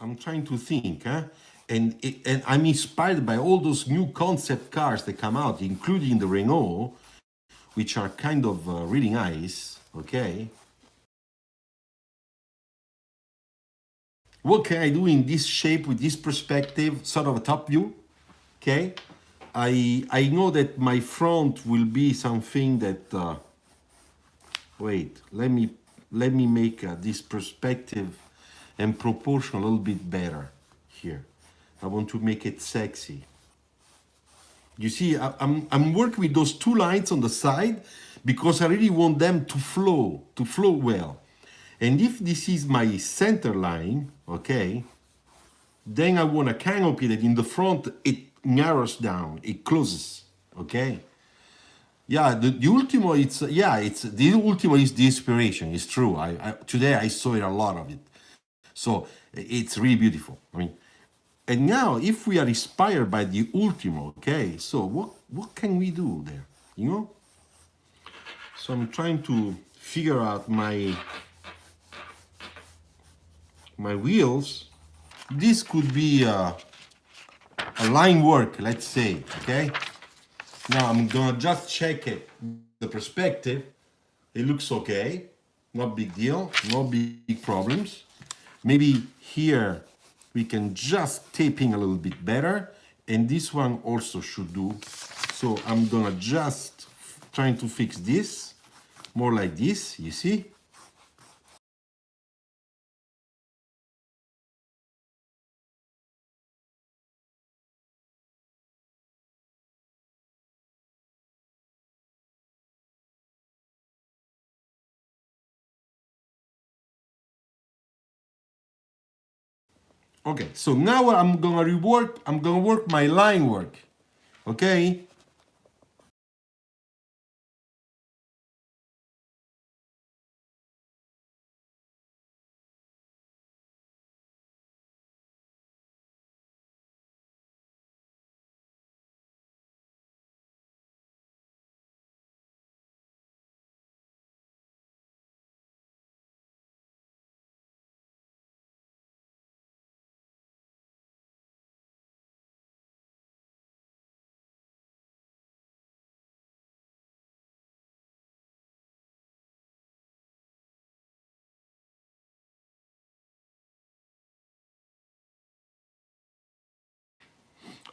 I'm trying to think, huh? And I'm inspired by all those new concept cars that come out, including the Renault, which are kind of really nice. Okay. What can I do in this shape with this perspective, sort of a top view? Okay. I know that my front will be something that. Wait. Let me make this perspective and proportion a little bit better here. I want to make it sexy. You see, I'm working with those two lines on the side because I really want them to flow well. And if this is my center line, okay, then I want a canopy that in the front it narrows down, it closes, okay. Yeah, the Ultimo, it's the Ultimo is the inspiration. It's true. I today I saw it a lot of it, so it's really beautiful. I mean, and now, if we are inspired by the Ultimo, okay, so what can we do there? You know? So I'm trying to figure out my wheels. This could be a line work, let's say, okay? Now I'm gonna just check it, the perspective. It looks okay, not big deal, no big problems. Maybe here we can just taping a little bit better, and this one also should do. So I'm gonna just trying to fix this, more like this, you see? Okay, so now I'm gonna work my line work, okay?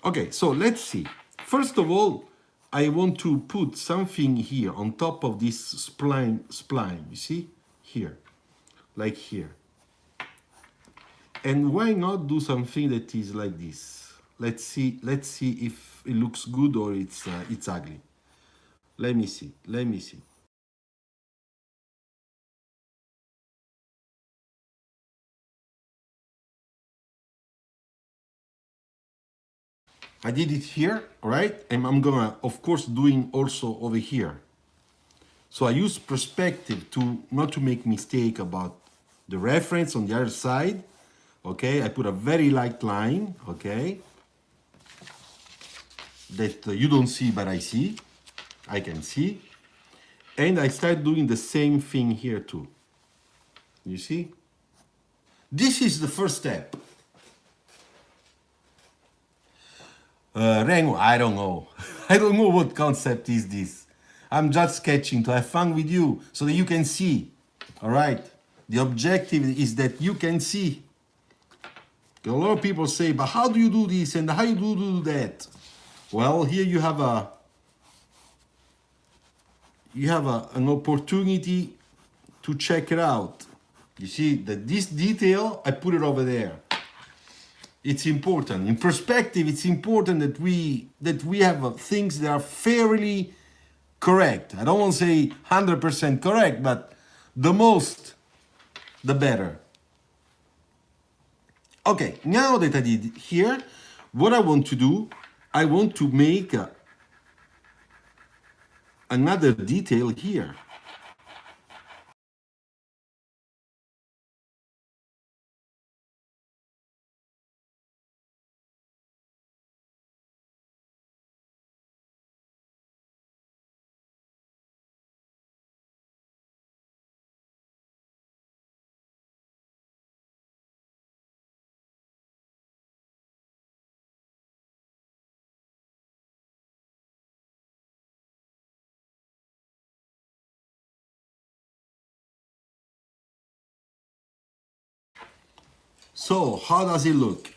Okay, so let's see. First of all, I want to put something here on top of this spline, you see? Here, like here. And why not do something that is like this? Let's see if it looks good or it's ugly. Let me see. I did it here, all right? And I'm gonna, of course, doing also over here. So I use perspective to not to make mistake about the reference on the other side. Okay, I put a very light line, okay, that you don't see but I see, I can see. And I start doing the same thing here too. You see? This is the first step. Rengo, I don't know. I don't know what concept is this. I'm just sketching to have fun with you so that you can see. All right? The objective is that you can see. A lot of people say, but how do you do this and how do that? Well, here you have an opportunity to check it out. You see that this detail, I put it over there. It's important. In perspective, it's important that we have things that are fairly correct. I don't want to say 100% correct, but the most, the better. Okay, now that I did here, what I want to do, I want to make another detail here. So how does it look?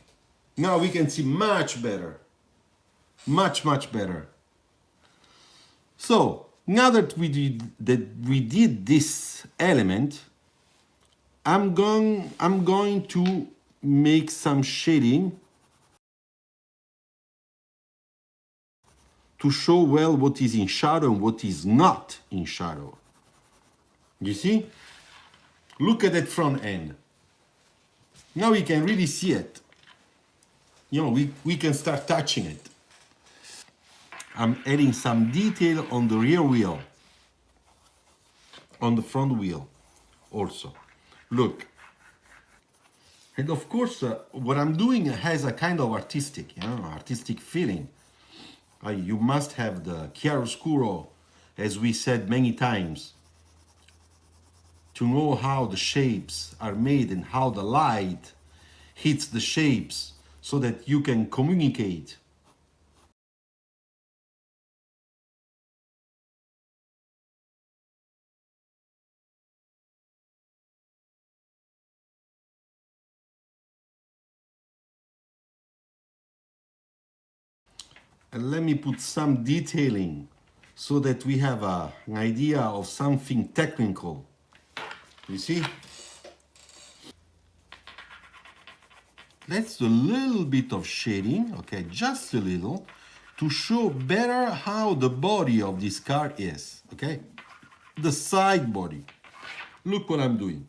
Now we can see much better. Much better. So now that we did this element, I'm going to make some shading to show well what is in shadow and what is not in shadow. You see? Look at that front end. Now we can really see it. You know, we can start touching it. I'm adding some detail on the rear wheel, on the front wheel also. Look. And of course, what I'm doing has a kind of artistic feeling. You must have the chiaroscuro, as we said many times, to know how the shapes are made and how the light hits the shapes so that you can communicate. And let me put some detailing so that we have an idea of something technical. You see? Let's do a little bit of shading, okay, just a little, to show better how the body of this car is, okay? The side body. Look what I'm doing.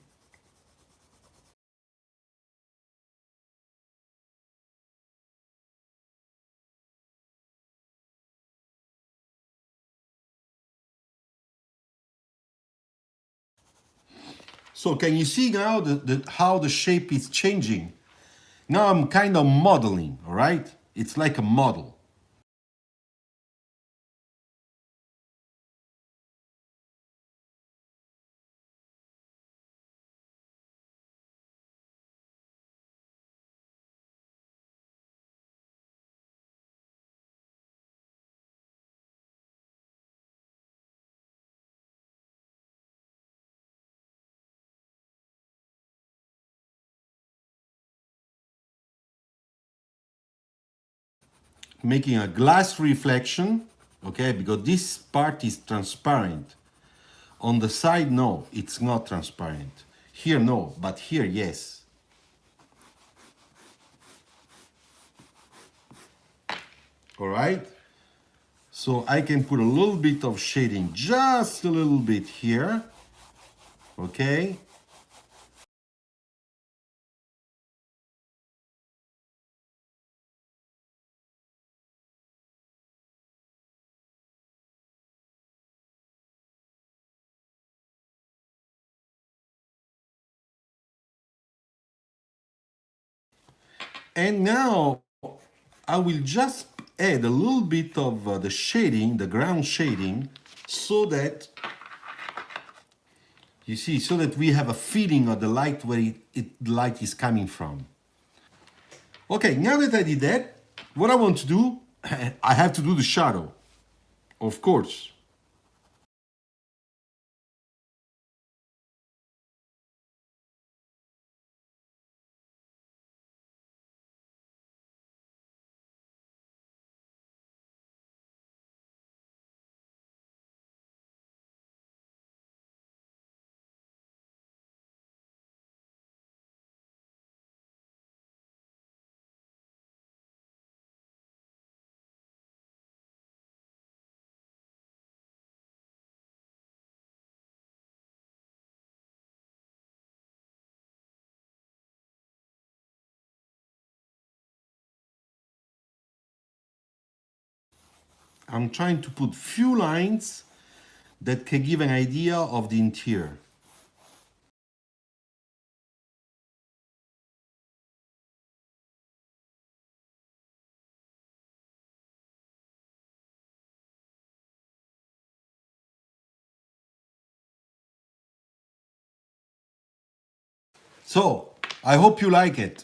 So can you see now how the shape is changing? Now I'm kind of modeling, all right? It's like a model. Making a glass reflection, okay, because this part is transparent. On the side, no, it's not transparent. Here, no, but here, yes. All right? So I can put a little bit of shading, just a little bit here, okay? And now I will just add a little bit of the shading, the ground shading, so that, you see, so that we have a feeling of the light where the light is coming from. Okay, now that I did that, what I want to do, I have to do the shadow, of course. I'm trying to put few lines that can give an idea of the interior. So, I hope you like it.